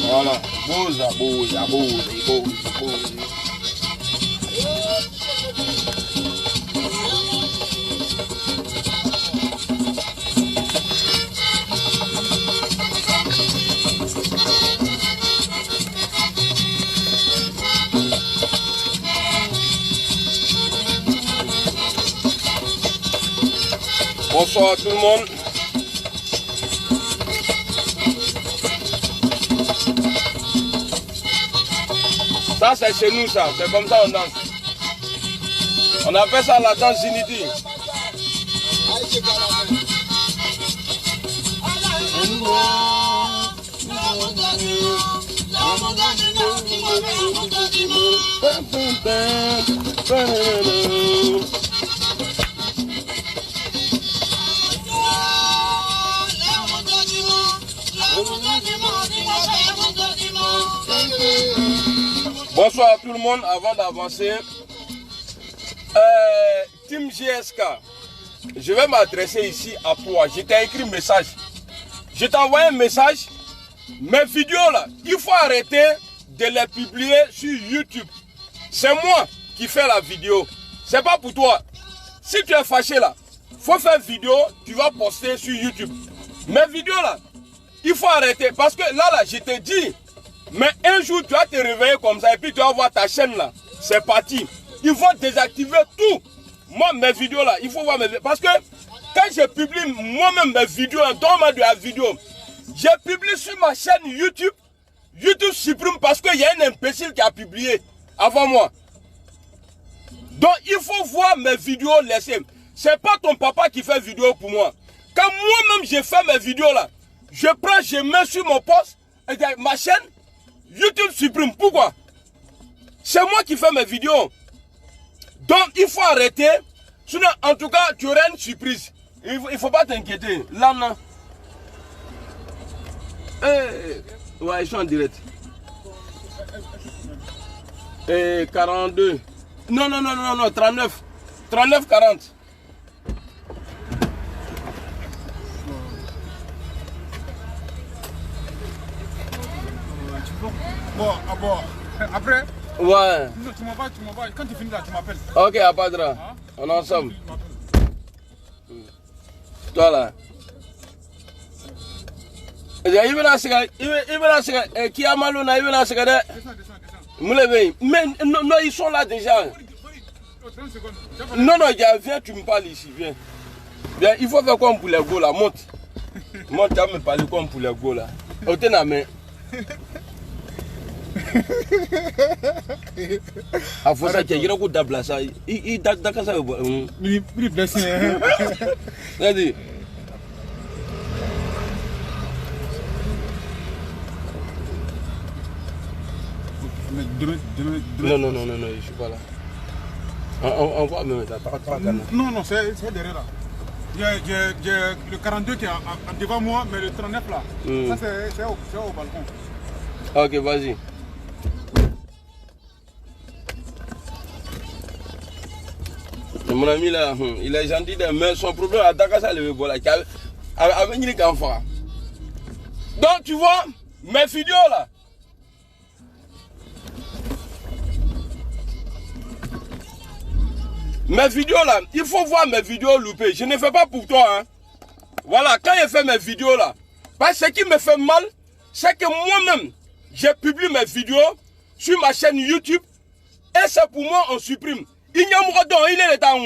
Voilà, boza. Bonsoir à tout le monde. Ça c'est chez nous ça, c'est comme ça on danse. On appelle ça la danse Unity. Bonsoir à tout le monde, avant d'avancer. Team GSK, je vais m'adresser ici à toi. Je t'ai écrit un message. Je t'ai envoyé un message. Mes vidéos là, il faut arrêter de les publier sur YouTube. C'est moi qui fais la vidéo. C'est pas pour toi. Si tu es fâché là, faut faire vidéo, tu vas poster sur YouTube. Mes vidéos là, il faut arrêter. Parce que là, je te dis, mais un jour tu vas te réveiller comme ça et puis tu vas voir ta chaîne là. C'est parti. Il faut désactiver tout. Moi, mes vidéos là, il faut voir mes vidéos. Parce que quand je publie moi-même mes vidéos, dans de la vidéo, je publie sur ma chaîne YouTube. YouTube supprime parce qu'il y a un imbécile qui a publié avant moi. Donc il faut voir mes vidéos laissées. C'est pas ton papa qui fait vidéo pour moi. Quand moi-même je fais mes vidéos là, je prends, je mets sur mon poste, et ma chaîne, YouTube supprime. Pourquoi? C'est moi qui fais mes vidéos. Donc il faut arrêter. Sinon, en tout cas, tu auras une surprise. Il ne faut pas t'inquiéter. Là, non. Ouais, ils sont en direct. 42. Non, 39. 39, 40. Bon, après. Ouais. Non, tu m'envoies. Quand tu finis là, tu m'appelles. Ok, à pas de là. On est ensemble. Toi là. Il qui a mal au naïve dans ce cas. Mais non, ils sont là déjà. Non, viens, tu me parles ici, viens. Viens, il faut faire comme pour les go là, monte. Monte, tu vas me parler comme pour les go là. Au la main. A faut ça qu'il y a beaucoup d'abla ça. Il d'accord ça. Il blessé. Vas-y. Non, je suis pas là. On va me mettre là. Non, c'est derrière là. J'ai le 42 qui est devant moi, mais le 39 là. Ça c'est au balcon. Ok, vas-y. Mon ami là, il est gentil, mais son problème à Dakar, ça le voilà. Avec une enfant. Donc tu vois, mes vidéos là. Mes vidéos là, il faut voir mes vidéos loupées. Je ne fais pas pour toi. Hein. Voilà, quand je fais mes vidéos là, parce que ce qui me fait mal, c'est que moi-même, je publie mes vidéos sur ma chaîne YouTube et c'est pour moi on supprime. Il y a un don, il est dans.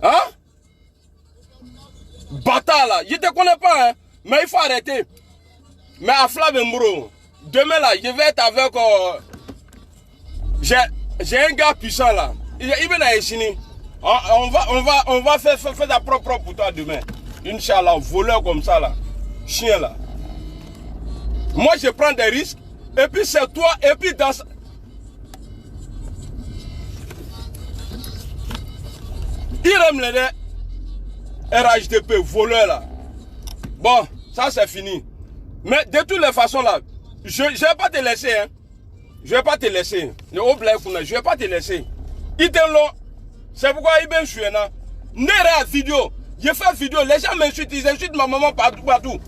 Hein? Bâtard là, je ne te connais pas, hein? Mais il faut arrêter. Mais à Flavembro, demain là, je vais être avec. J'ai un gars puissant là. Il vient ici. On va faire la propre pour toi demain. Inch'Allah, voleur comme ça là. Chien là. Moi je prends des risques. Et puis c'est toi. Et puis dans. Il aime les RHDP, voleur là. Bon, ça c'est fini. Mais de toutes les façons là, je ne vais pas te laisser. Hein. Je ne vais pas te laisser. Je ne vais pas te laisser. C'est pourquoi il est bien là. Nera vidéo. Je fais vidéo. Les gens m'insultent. Ils insultent ma maman partout.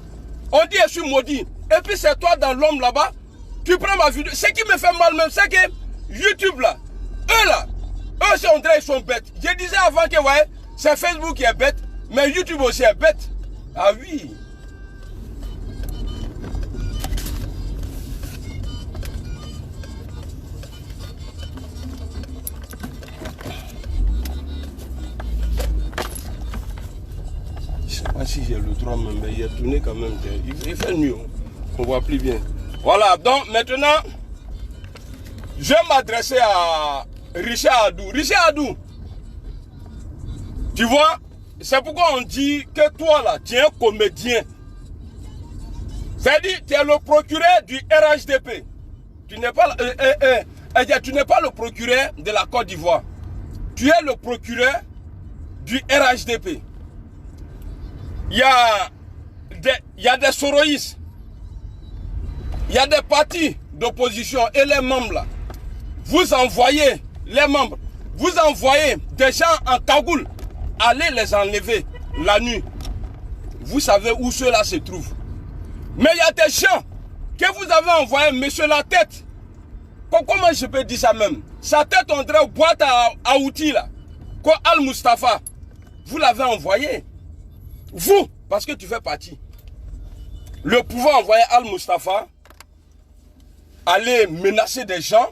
On dit je suis maudit. Et puis c'est toi dans l'homme là-bas. Tu prends ma vidéo. Ce qui me fait mal même, c'est que YouTube là, eux c'est André, ils sont bêtes. Je disais avant que ouais, c'est Facebook qui est bête, mais YouTube aussi est bête. Ah oui. Je sais pas si j'ai le droit même, mais il est tourné quand même. Il fait nuit. On voit plus bien. Voilà, donc maintenant, je vais m'adresser à Richard Adou. Richard Adou, tu vois, c'est pourquoi on dit que toi là, tu es un comédien. C'est-à-dire, tu es le procureur du RHDP. Tu n'es pas, tu n'es pas le procureur de la Côte d'Ivoire. Tu es le procureur du RHDP. Il y a des soroïstes. Il y a des partis d'opposition et les membres là. Vous envoyez les membres. Vous envoyez des gens en cagoule. Allez les enlever la nuit. Vous savez où ceux-là se trouvent. Mais il y a des gens que vous avez envoyés, monsieur la tête. Comment je peux dire ça même? Sa tête, on dirait boîte à outils là. Quoi, Al-Mustafa. Vous l'avez envoyé. Vous, parce que tu fais partie. Le pouvoir envoyer Al-Mustafa aller menacer des gens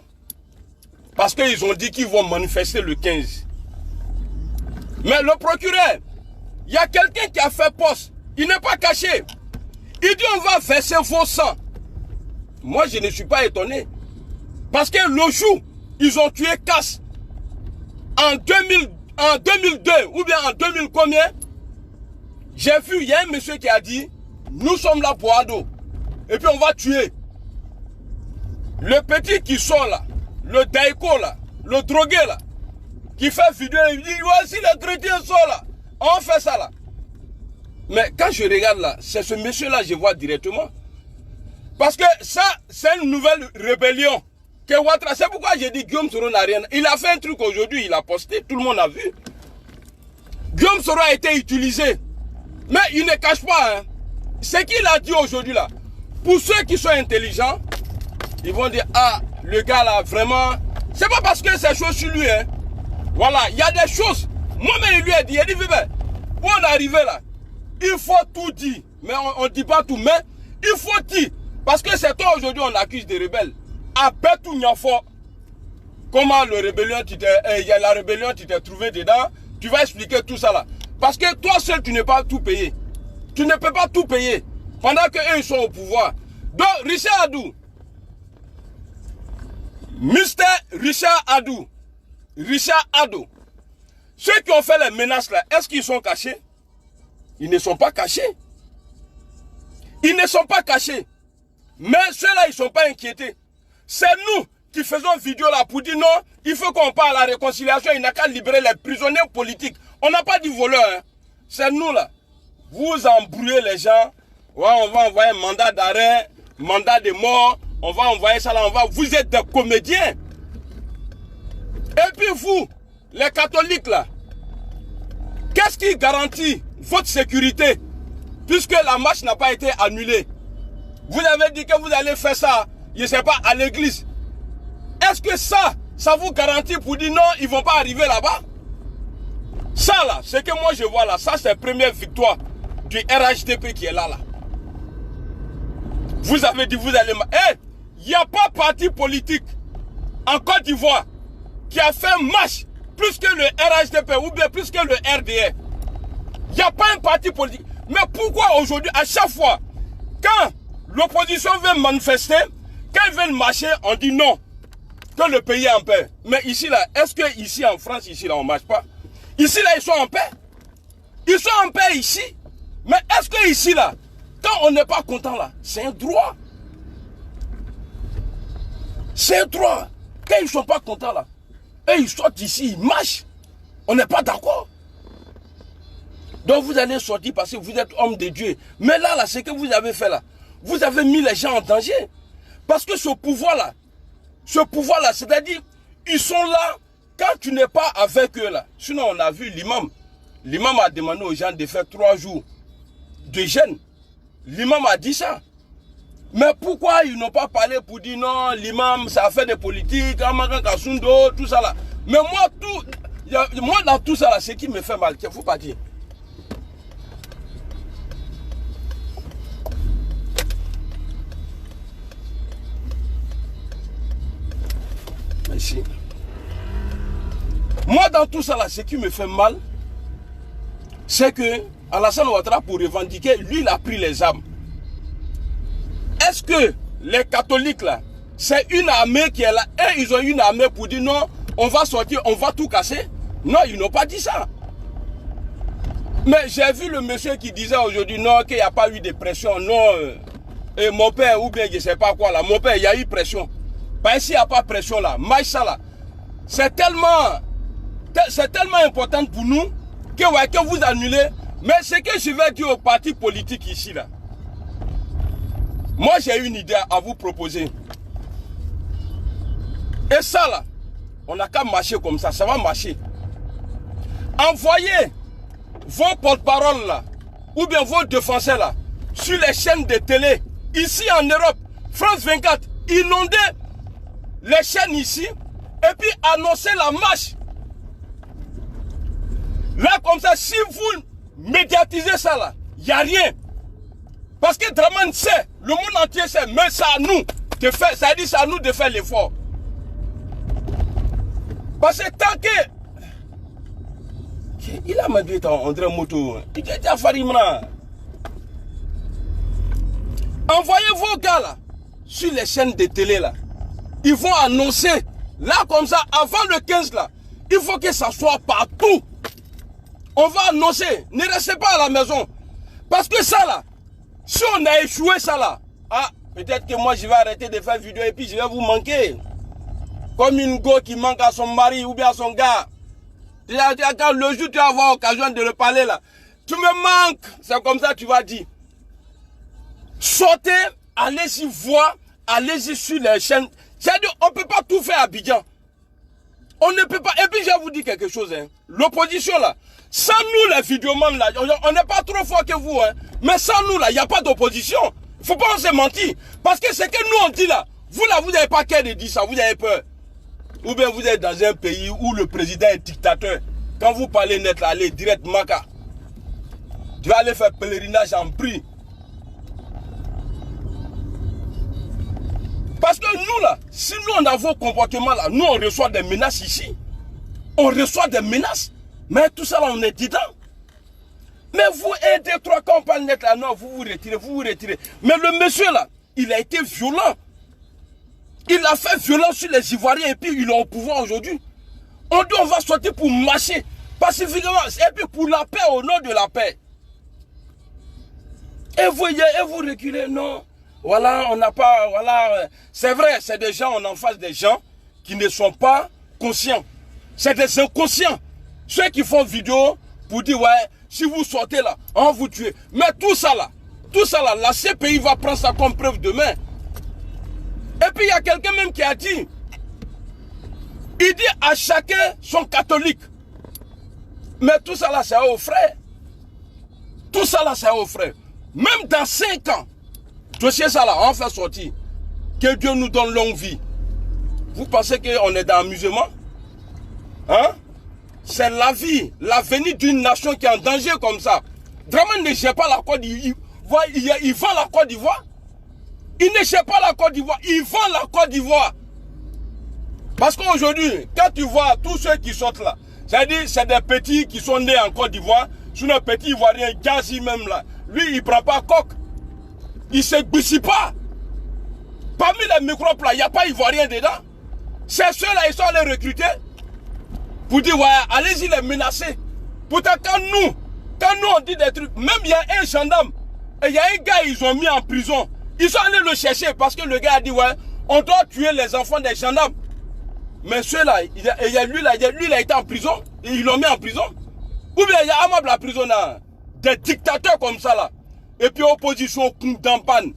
parce qu'ils ont dit qu'ils vont manifester le 15. Mais le procureur, il y a quelqu'un qui a fait poste. Il n'est pas caché. Il dit on va verser vos sangs. Moi, je ne suis pas étonné. Parce que le jour, ils ont tué Casse en 2002 ou bien en 2000 combien? J'ai vu, il y a un monsieur qui a dit, nous sommes là pour Ado. Et puis on va tuer. Le petit qui sort là, le daïko là, le drogué là, qui fait vidéo, il dit, voici les chrétiens sont là. On fait ça là. Mais quand je regarde là, c'est ce monsieur là, je vois directement. Parce que ça, c'est une nouvelle rébellion. Que Ouattara, c'est pourquoi j'ai dit Guillaume Soro n'a rien. Il a fait un truc aujourd'hui, il a posté, tout le monde a vu. Guillaume Soro a été utilisé. Mais il ne cache pas, hein. Ce qu'il a dit aujourd'hui là, pour ceux qui sont intelligents, ils vont dire, ah, le gars là, vraiment, c'est pas parce que c'est chaud sur lui, hein. Voilà, il y a des choses. Moi-même, il lui a dit, où on est arrivé là, il faut tout dire. Mais on ne dit pas tout, mais il faut dire. Parce que c'est toi aujourd'hui, on accuse des rebelles. Après tout, comment la rébellion, tu t'es trouvé dedans, tu vas expliquer tout ça là. Parce que toi seul, tu n'es pas tout payé. Tu ne peux pas tout payer pendant qu'eux ils sont au pouvoir. Donc, Richard Adou, Mr. Richard Adou, ceux qui ont fait les menaces là, est-ce qu'ils sont cachés? Ils ne sont pas cachés. Ils ne sont pas cachés. Mais ceux-là, ils ne sont pas inquiétés. C'est nous qui faisons vidéo là pour dire non, il faut qu'on parle à la réconciliation, il n'a qu'à libérer les prisonniers politiques. On n'a pas dit voleur, hein. C'est nous là. Vous embrouillez les gens. Ouais, on va envoyer un mandat d'arrêt, mandat de mort. On va envoyer ça là. Vous êtes des comédiens. Et puis vous, les catholiques là, qu'est-ce qui garantit votre sécurité puisque la marche n'a pas été annulée? Vous avez dit que vous allez faire ça, je ne sais pas, à l'église. Est-ce que ça vous garantit pour dire non, ils ne vont pas arriver là-bas? Ça là, ce que moi je vois là, ça c'est la première victoire du RHDP qui est là. Vous avez dit, vous allez... il n'y a pas parti politique en Côte d'Ivoire qui a fait marche plus que le RHDP ou bien plus que le RDR. Il n'y a pas un parti politique. Mais pourquoi aujourd'hui, à chaque fois, quand l'opposition veut manifester, quand ils veulent marcher, on dit non, que le pays est en paix. Mais ici là, est-ce que ici en France, ici là, on ne marche pas? Ici là, ils sont en paix. Ils sont en paix ici. Mais est-ce que ici là, quand on n'est pas content là, c'est un droit. C'est un droit. Quand ils ne sont pas contents là, et ils sortent ici, ils marchent. On n'est pas d'accord. Donc vous allez sortir parce que vous êtes homme de Dieu. Mais là, ce que vous avez fait là, vous avez mis les gens en danger. Parce que ce pouvoir-là, c'est-à-dire, ils sont là quand tu n'es pas avec eux là. Sinon, on a vu l'imam. L'imam a demandé aux gens de faire 3 jours de jeûne. L'imam a dit ça. Mais pourquoi ils n'ont pas parlé pour dire non, l'imam, ça a fait des politiques, tout ça là. Mais moi, dans tout ça là, ce qui me fait mal, il ne faut pas dire. Ici. Moi, dans tout ça là, ce qui me fait mal, c'est que Alassane Ouattara, pour revendiquer, lui, il a pris les armes. Est-ce que les catholiques là, c'est une armée qui est là, et ils ont une armée pour dire non, on va sortir, on va tout casser? Non, ils n'ont pas dit ça. Mais j'ai vu le monsieur qui disait aujourd'hui non, qu'il n'y a pas eu de pression. Non, et mon père, ou bien je ne sais pas quoi là, mon père, il y a eu pression. Parce qu'il n'y a pas de pression là, Maïssa là, c'est tellement important pour nous que vous annulez. Mais ce que je vais dire aux partis politiques ici là, moi j'ai une idée à vous proposer. Et ça là, on n'a qu'à marcher comme ça va marcher. Envoyez vos porte-paroles là, ou bien vos défenseurs là, sur les chaînes de télé, ici en Europe, France 24, inondez les chaînes ici, et puis annoncer la marche. Là, comme ça, si vous médiatisez ça là, il n'y a rien. Parce que Draman sait, le monde entier sait, mais c'est à nous de faire, ça dit c'est à nous de faire l'effort. Parce que tant que... Il a dit André Moto, il était à Farimra. Envoyez vos gars là, sur les chaînes de télé là. Ils vont annoncer, là comme ça, avant le 15 là, il faut que ça soit partout. On va annoncer, ne restez pas à la maison. Parce que ça là, si on a échoué ça là, ah, peut-être que moi je vais arrêter de faire vidéo et puis je vais vous manquer. Comme une go qui manque à son mari ou bien à son gars. Quand le jour tu vas avoir l'occasion de le parler là, tu me manques, c'est comme ça que tu vas dire. Sortez, allez-y voir, allez-y sur les chaînes. C'est-à-dire, on ne peut pas tout faire à Abidjan. On ne peut pas. Et puis, je vais vous dire quelque chose. Hein. L'opposition, là, sans nous, les vidéomans, là, on n'est pas trop fort que vous. Hein. Mais sans nous, là, il n'y a pas d'opposition. Il ne faut pas se mentir. Parce que ce que nous, on dit là, vous n'avez pas qu'à de dire ça, vous avez peur. Ou bien vous êtes dans un pays où le président est dictateur. Quand vous parlez net, là, allez direct Maka. Tu vas aller faire pèlerinage en prix. Parce que nous là, si nous on a vos comportements là, nous on reçoit des menaces ici. On reçoit des menaces. Mais tout ça là, on est dedans. Mais vous, un, deux, trois, quand on parle net là, non, vous vous retirez. Mais le monsieur là, il a été violent. Il a fait violence sur les Ivoiriens et puis il est au pouvoir aujourd'hui. On dit on va sortir pour marcher pacifiquement et puis pour la paix, au nom de la paix. Et vous reculez, non. Voilà, on n'a pas, voilà. C'est vrai, c'est des gens, on est en face des gens qui ne sont pas conscients. C'est des inconscients. Ceux qui font vidéo pour dire, ouais, si vous sortez là, on va vous tuer. Mais tout ça là, la CPI va prendre ça comme preuve demain. Et puis il y a quelqu'un même qui a dit, il dit à chacun son catholique. Mais tout ça là, c'est aux frères. Tout ça là, c'est aux frères. Même dans 5 ans, dossier ça là, on fait sortir. Que Dieu nous donne longue vie. Vous pensez qu'on est dans l'amusement? Hein? C'est la vie, l'avenir d'une nation qui est en danger comme ça. Draman ne gère pas la Côte d'Ivoire. Il vend la Côte d'Ivoire. Il ne gère pas la Côte d'Ivoire. Il vend la Côte d'Ivoire. Parce qu'aujourd'hui, quand tu vois tous ceux qui sortent là, c'est-à-dire c'est des petits qui sont nés en Côte d'Ivoire, sur un petit Ivoirien, Gazi même là, lui il ne prend pas coque. Il ne se gbissit pas. Parmi les microbes là, il n'y a pas Ivoirien dedans. C'est ceux-là, ils sont allés recruter pour dire, ouais, allez-y les menacer. Pourtant, quand nous on dit des trucs, même il y a un gendarme, et il y a un gars, ils ont mis en prison. Ils sont allés le chercher parce que le gars a dit, ouais, on doit tuer les enfants des gendarmes. Mais ceux-là, lui, il a été en prison, et ils l'ont mis en prison. Ou bien il y a Amab la prison là. des dictateurs comme ça là. Et puis opposition d'Ampan.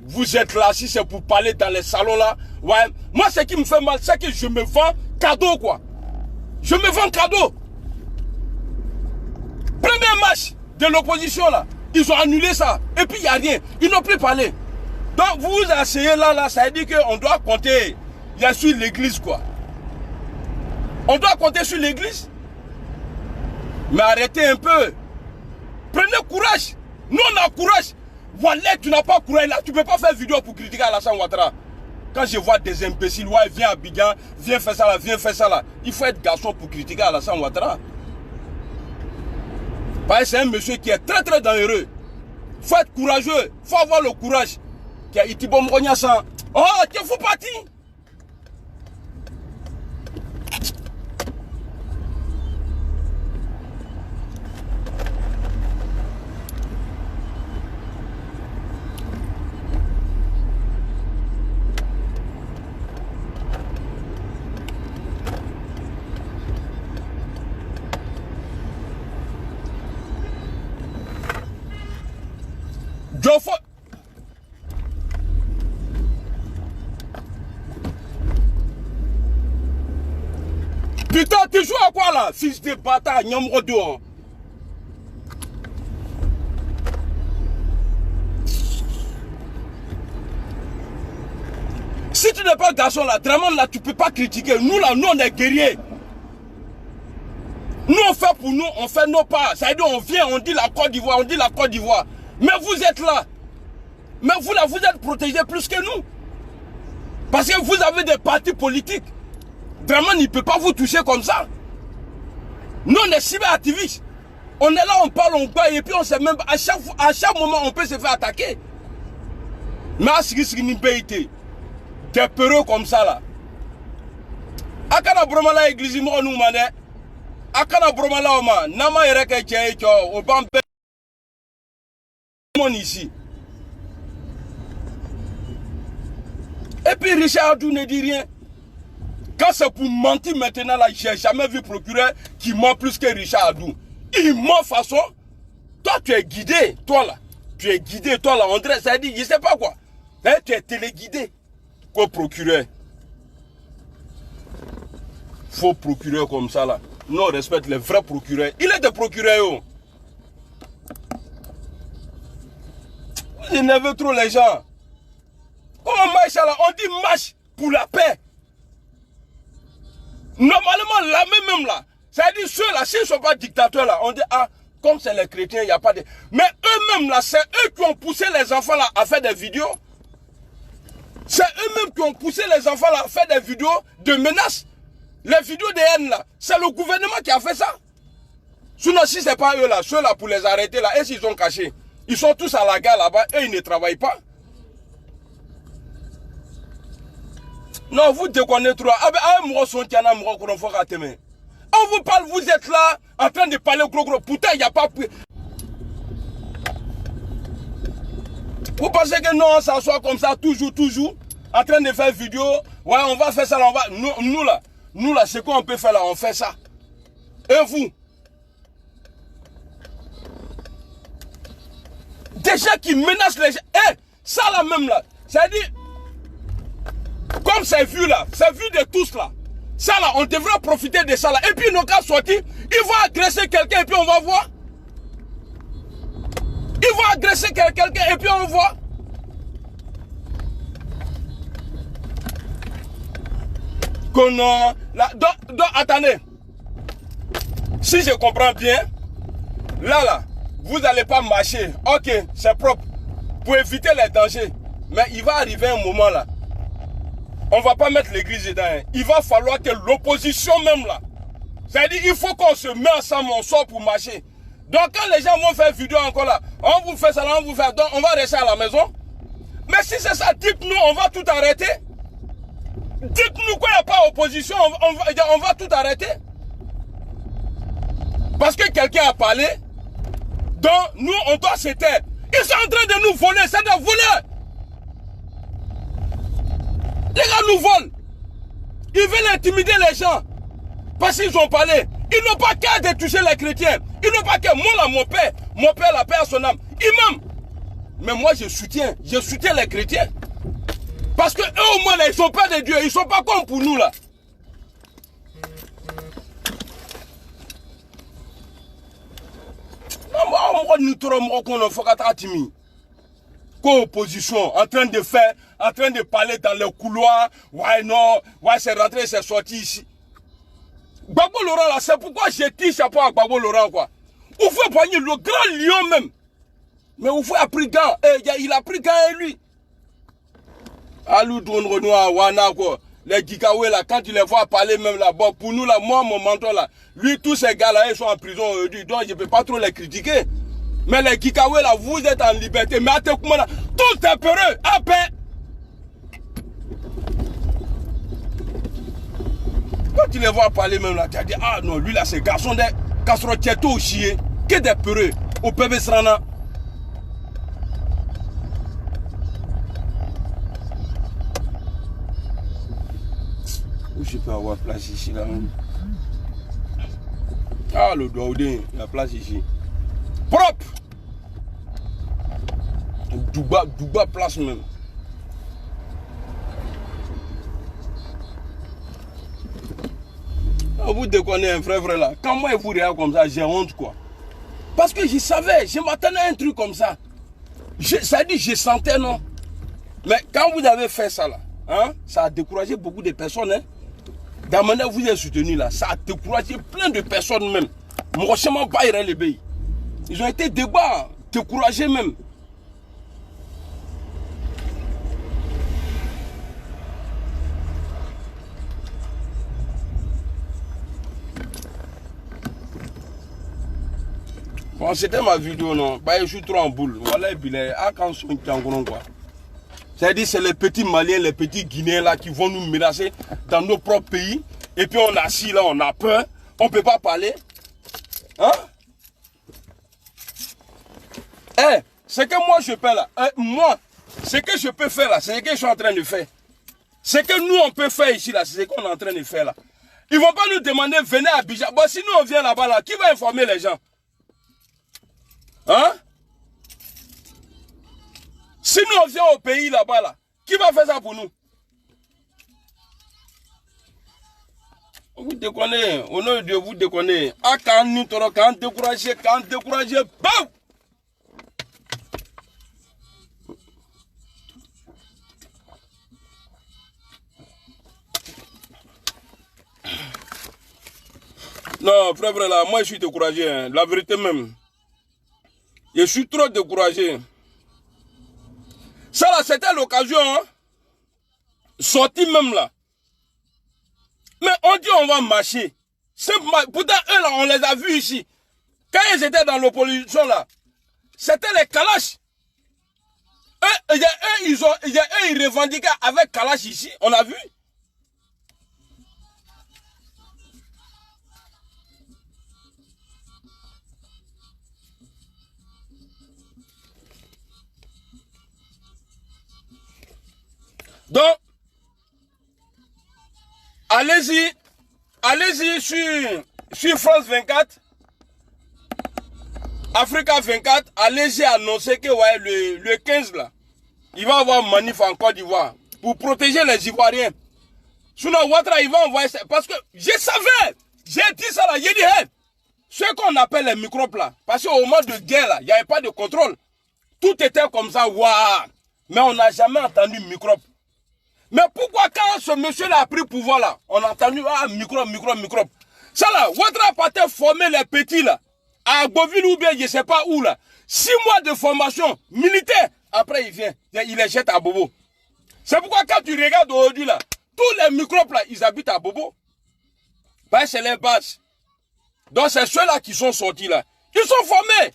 Vous êtes là, si c'est pour parler dans les salons là. Ouais. Moi, ce qui me fait mal, c'est que je me vends cadeau, quoi. Je me vends cadeau. Premier match de l'opposition là, ils ont annulé ça. Et puis il n'y a rien. Ils n'ont plus parlé. Donc vous vous asseyez là, ça veut dire qu'on doit compter sur l'église, quoi. On doit compter sur l'église. Mais arrêtez un peu. Prenez courage. Nous on a courage. Voilà, tu n'as pas courage là. Tu ne peux pas faire vidéo pour critiquer Alassane Ouattara. Quand je vois des imbéciles, ouais, viens à Abidjan, viens faire ça là, viens faire ça là. Il faut être garçon pour critiquer Alassane Ouattara. Parce que c'est un monsieur qui est très très dangereux. Il faut être courageux. Il faut avoir le courage. Qui a été bon, oh, tu fous parti. Putain, tu joues à quoi là, fils de bâtard, numéro 2. Si tu n'es pas garçon là, vraiment là, tu peux pas critiquer. Nous là, nous on est guerriers. Nous on fait pour nous, on fait nos pas. Ça veut dire on vient, on dit la Côte d'Ivoire, on dit la Côte d'Ivoire. Mais vous êtes là. Mais vous là, vous êtes protégés plus que nous. Parce que vous avez des partis politiques. Vraiment, il ne peut pas vous toucher comme ça. Nous, on est cyberactivistes. On est là, on parle, on bat, et puis on sait même pas. À chaque moment, on peut se faire attaquer. Mais à ce qui n'est pas été, des peureux comme ça là. Akana bromala église mo nous mané. Akana bromala oma. Nama yereke tché tcho. Obampe. Mon ici. Et puis Richard Abdou ne dit rien. Quand c'est pour mentir maintenant là, j'ai jamais vu procureur qui ment plus que Richard Abdou. Il ment façon. Toi tu es guidé, toi là. Tu es guidé, toi là. André, ça dit, je sais pas quoi. Hein, tu es téléguidé. Quoi procureur? Faux procureur comme ça là. Non, on respecte les vrais procureurs. Il est des procureurs. Vous énervez trop les gens. Comment marche là? On dit marche pour la paix. Normalement, la même là, ça veut dire ceux-là, s'ils ne sont pas dictateurs là, on dit, ah, comme c'est les chrétiens, il n'y a pas de... Mais eux-mêmes là, c'est eux qui ont poussé les enfants là à faire des vidéos. C'est eux-mêmes qui ont poussé les enfants là à faire des vidéos de menaces. Les vidéos de haine là, c'est le gouvernement qui a fait ça. Sinon, si ce n'est pas eux là, ceux-là pour les arrêter là, et s'ils ont caché, ils sont tous à la gare là-bas et ils ne travaillent pas. Non, vous déconnez trop. On vous parle, vous êtes là, en train de parler gros. Putain, il n'y a pas... Vous pensez que non, on s'assoit comme ça, toujours, en train de faire vidéo. Ouais, on va faire ça, on va... Nous là, c'est quoi on peut faire là, on fait ça. Et vous? Des gens qui menacent les gens. Eh, ça là même là, ça dit... Comme c'est vu là, c'est vu de tous là. Ça là, on devrait profiter de ça là. Et puis ils n'ont qu'à sortir, ils vont agresser quelqu'un et puis on va voir. Ils vont agresser quelqu'un et puis on voit. Donc, attendez. Si je comprends bien, là, vous n'allez pas marcher. Ok, c'est propre. Pour éviter les dangers. Mais il va arriver un moment là. On ne va pas mettre l'église dedans. Hein. Il va falloir que l'opposition même là. C'est-à-dire il faut qu'on se mette ensemble, on sort pour marcher. Donc quand les gens vont faire vidéo encore là, on vous fait ça, on vous fait, donc on va rester à la maison. Mais si c'est ça, dites-nous, on va tout arrêter. Dites-nous qu'il n'y a pas opposition, on va tout arrêter. Parce que quelqu'un a parlé, donc nous on doit se taire. Ils sont en train de nous voler, c'est des voleurs. Les gars nous volent. Ils veulent intimider les gens. Parce qu'ils ont parlé. Ils n'ont pas qu'à de toucher les chrétiens. Ils n'ont pas qu'à. Moi là, mon père, Mon père, la paix à son âme. Imam. Mais moi, je soutiens les chrétiens. Parce que eux, au moins, là, ils ne sont pas des dieux. Ils ne sont pas comme pour nous, là. Co-opposition, en train de parler dans le couloir. Ouais, non, ouais, c'est rentré, c'est sorti ici. Gbagbo Laurent, là, c'est pourquoi j'ai tiré chapeau à Gbagbo Laurent, quoi. Vous pouvez poigner le grand lion même. Mais vous pouvez pris gant. Il a pris gant et lui. Alou Drone Renoir, Wana, quoi. Les Gikawe, là, quand tu les vois parler même là, bon, pour nous, là, moi, mon mentor, là, lui, tous ces gars-là, ils sont en prison aujourd'hui, donc je ne peux pas trop les critiquer. Mais les Gikawe, là, vous êtes en liberté. Mais attends, comment là, tout est peureux, à paix. Quand tu les vois parler même là, tu as dit, ah non, lui là, c'est garçon de Castro-Tcheto au chier, que des peureux, au PB Srana. Où je peux avoir place ici là? Ah, le Douaoudin, la place ici. Propre! Douba place même. Vous déconnez un frère là. Quand moi vous regardez comme ça, j'ai honte quoi. Parce que je savais, je m'attendais à un truc comme ça. Ça dit, je sentais non. Mais quand vous avez fait ça là, hein, ça a découragé beaucoup de personnes. Hein. Dans la manière vous êtes soutenu là, ça a découragé plein de personnes même. Moi, je m'en bats les pays. Ils ont été découragés même. Bon, c'était ma vidéo, non. Bah, je suis trop en boule. Voilà, quoi. C'est-à-dire, c'est les petits Maliens, les petits Guinéens là qui vont nous menacer dans nos propres pays. Et puis on est assis là, on a peur. On ne peut pas parler. Hein? Eh, ce que moi je peux là, moi, ce que je peux faire là, c'est ce que je suis en train de faire. Ce que nous on peut faire ici là, c'est ce qu'on est en train de faire là. Ils ne vont pas nous demander, venez à Abidjan. Bon, si nous on vient là-bas là, qui va informer les gens? Hein? Si nous on vient au pays là-bas là, qui va faire ça pour nous? Vous déconnez, au nom de Dieu, vous déconnez. Ah, quand découragé, bam! Non, frère, là, moi je suis découragé, hein, la vérité même. Je suis trop découragé. Ça là, c'était l'occasion, hein? Sorti même là. Mais on dit on va marcher. Pourtant, eux là, on les a vus ici. Quand ils étaient dans l'opposition là, c'était les Kalash. Eux, ils revendiquaient avec Kalash ici, on a vu. Donc, allez-y sur France 24, Africa 24, allez-y annoncer que ouais, le 15 là, il va y avoir manif en Côte d'Ivoire pour protéger les Ivoiriens. Sinon, Ouattara, il va envoyer ça. Parce que je savais, j'ai dit ça là, j'ai dit, hey, ce qu'on appelle les microbes là, parce qu'au moment de guerre là, il n'y avait pas de contrôle. Tout était comme ça, waouh. Mais on n'a jamais entendu microbe. Mais pourquoi quand ce monsieur-là a pris pouvoir là, on a entendu, ah, microbe. Ça là, Ouattara partait former les petits là, à Boville ou bien je ne sais pas où là. 6 mois de formation militaire, après il vient, il les jette à Bobo. C'est pourquoi quand tu regardes aujourd'hui là, tous les microbes là, ils habitent à Bobo. Ben, c'est les bases. Donc c'est ceux-là qui sont sortis là. Ils sont formés.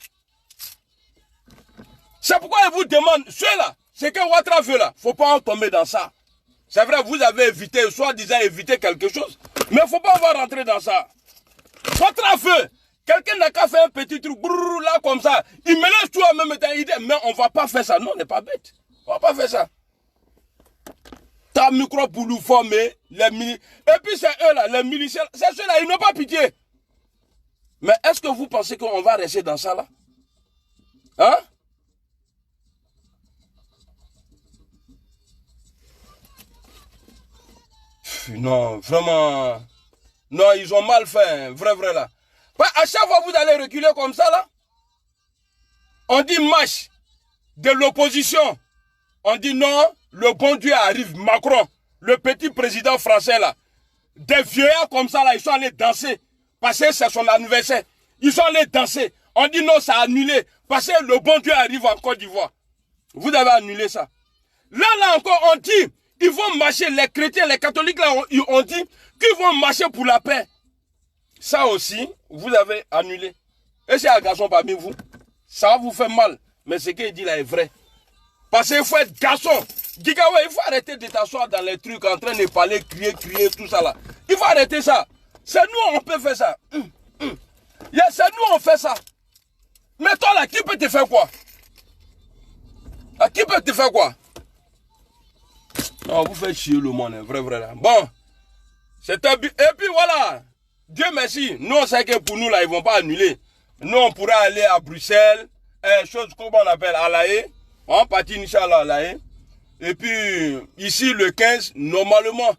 C'est pourquoi ils vous demandent, ceux-là, c'est que Ouattara veut là, il ne faut pas en tomber dans ça. C'est vrai, vous avez évité, soi-disant évité quelque chose, mais il ne faut pas avoir rentré dans ça. Ouattara veut. Quelqu'un n'a qu'à faire un petit truc, brrr, là comme ça, il mélange tout en même temps, il dit, mais on ne va pas faire ça. Non, on n'est pas bête. On ne va pas faire ça. Ta micro pour nous former, les militaires. Et puis c'est eux là, les militaires, c'est ceux-là, ils n'ont pas pitié. Mais est-ce que vous pensez qu'on va rester dans ça là? Hein? Non, vraiment. Non, ils ont mal fait, vrai là. À chaque fois que vous allez reculer comme ça là, on dit marche de l'opposition. On dit non, le bon Dieu arrive. Macron, le petit président français là, des vieillards comme ça là, ils sont allés danser. Parce que c'est son anniversaire. Ils sont allés danser. On dit non, ça a annulé. Parce que le bon Dieu arrive en Côte d'Ivoire. Vous avez annulé ça. Là encore, on dit, ils vont marcher, les chrétiens, les catholiques là, on dit qu'ils vont marcher pour la paix. Ça aussi, vous avez annulé. Et c'est un garçon parmi vous. Ça va vous faire mal. Mais ce qu'il dit là est vrai. Parce qu'il faut être garçon. Gigawa, il faut arrêter de t'asseoir dans les trucs en train de parler, crier, tout ça là. Il faut arrêter ça. C'est nous, on peut faire ça. C'est nous, on fait ça. Mais toi là, qui peut te faire quoi? Qui peut te faire quoi? Non, vous faites chier le monde, vrai là. Bon, c'est un but. Et puis voilà, Dieu merci, nous on sait que pour nous là, ils ne vont pas annuler. Nous on pourra aller à Bruxelles, chose comment on appelle, à La Haye. On partit Inch'Allah à La Haye. Et puis ici le 15, normalement,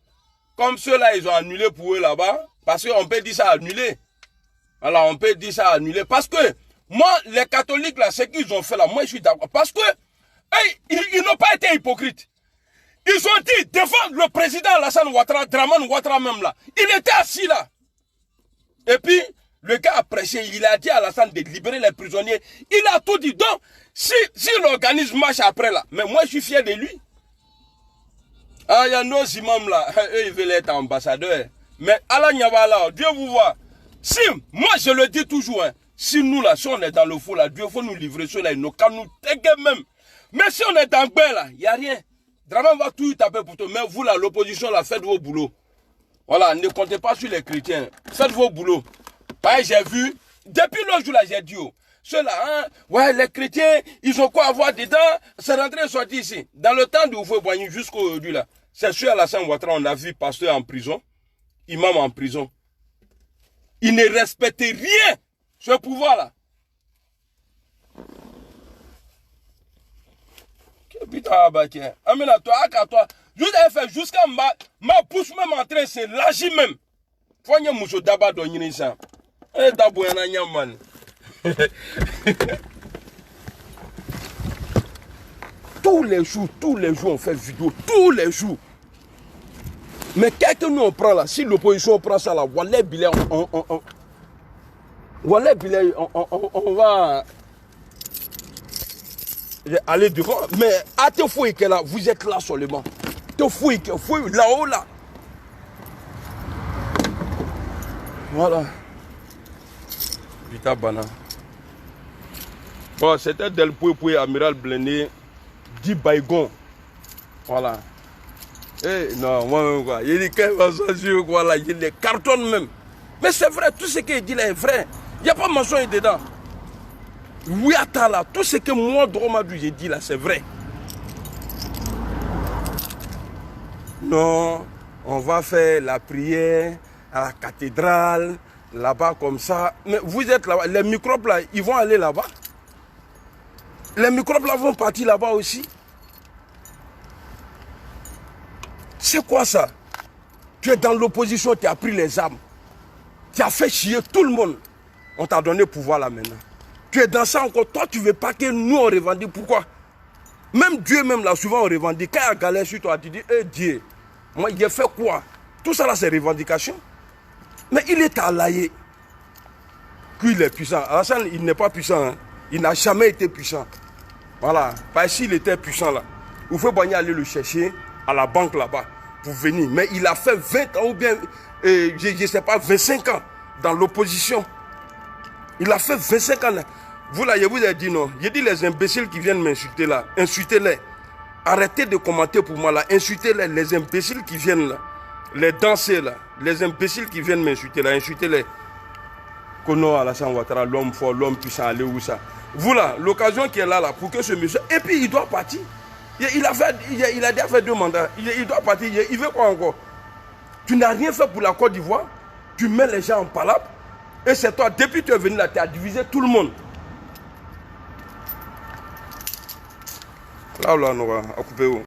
comme ceux-là ils ont annulé pour eux là-bas, parce qu'on peut dire ça annulé. Alors on peut dire ça annulé. Parce que moi, les catholiques là, ce qu'ils ont fait là, moi je suis d'accord. Parce que ils n'ont pas été hypocrites. Ils ont dit défendre le président Alassane Ouattara, Draman Ouattara même là. Il était assis là. Et puis, le gars a prêché, il a dit à Alassane de libérer les prisonniers. Il a tout dit. Donc, si l'organisme marche après là, mais moi je suis fier de lui. Ah, il y a nos imams là, eux ils veulent être ambassadeurs. Mais Allah Nyabala, Dieu vous voit. Si, moi je le dis toujours, hein, si nous là, si on est dans le faux là, Dieu faut nous livrer ceux là, il nous calme nous tègue même. Mais si on est dans le bain là, il n'y a rien. Draman va tout taper pour toi. Mais vous là, l'opposition là, faites vos boulots. Voilà, ne comptez pas sur les chrétiens. Faites vos boulots. J'ai vu, depuis le jour là, j'ai dit, oh, ceux-là, hein, ouais, les chrétiens, ils ont quoi avoir dedans? C'est rentré et sorti ici. Dans le temps de Oufoué-Boigny jusqu'aujourd'hui là, c'est sûr Alassane Ouattara, on a vu pasteur en prison, imam en prison. Il ne respectait rien, ce pouvoir là. Putain, Amina, toi, toi, je t'ai fait jusqu'à ma bouche même en train, c'est l'agir même. Faut que je d'abord donner ça. Et d'abord, il y a un man. Tous les jours, on fait vidéo, tous les jours. Mais qu'est-ce que nous on prend là? Si l'opposition prend ça là, voilà, on va aller devant. Mais à te fouiller que là, vous êtes là seulement. Te fouiller que là-haut là. Voilà. Putain, bana. Bon, c'était Del Poué, Amiral Blendé, dit Baïgon. Voilà. Eh, non, moi, il dit qu'elle va s'assurer, voilà, il les cartonne même. Mais c'est vrai, tout ce qu'il dit là est vrai. Il n'y a pas mensonge dedans. Oui, attends là, tout ce que moi, Dromadou, j'ai dit là, c'est vrai. Non, on va faire la prière à la cathédrale, là-bas comme ça. Mais vous êtes là-bas, les microbes là, ils vont aller là-bas. Les microbes là vont partir là-bas aussi. C'est quoi ça? Tu es dans l'opposition, tu as pris les armes. Tu as fait chier tout le monde. On t'a donné pouvoir là maintenant. Tu es dans ça encore. Toi, tu ne veux pas que nous on revendique. Pourquoi? Même Dieu, même là, souvent on revendique. Quand il y a galère sur toi, tu dis, eh Dieu, moi, il a fait quoi? Tout ça là, c'est revendication. Mais il est à Laye. Qu'il est puissant. Alassane, il n'est pas puissant. Hein. Il n'a jamais été puissant. Voilà. Parce qu'il était puissant là. Il faut bien aller le chercher à la banque là-bas pour venir. Mais il a fait 20 ans ou bien, je ne sais pas, 25 ans dans l'opposition. Il a fait 25 ans là. Vous là, je vous ai dit non. J'ai dit les imbéciles qui viennent m'insulter là, insultez-les. Arrêtez de commenter pour moi là. Insultez-les, les imbéciles qui viennent là. Les danseurs là. Les imbéciles qui viennent m'insulter là, insultez-les. Kono Alassane Ouattara, l'homme fort, l'homme puissant, allez où ça. Vous là, l'occasion qui est là, pour que ce monsieur. Et puis il doit partir. Il a déjà fait 2 mandats. Il doit partir. Il veut quoi encore? Tu n'as rien fait pour la Côte d'Ivoire. Tu mets les gens en palabre. Et c'est toi, depuis que tu es venu là, tu as divisé tout le monde. Là, on a coupé où?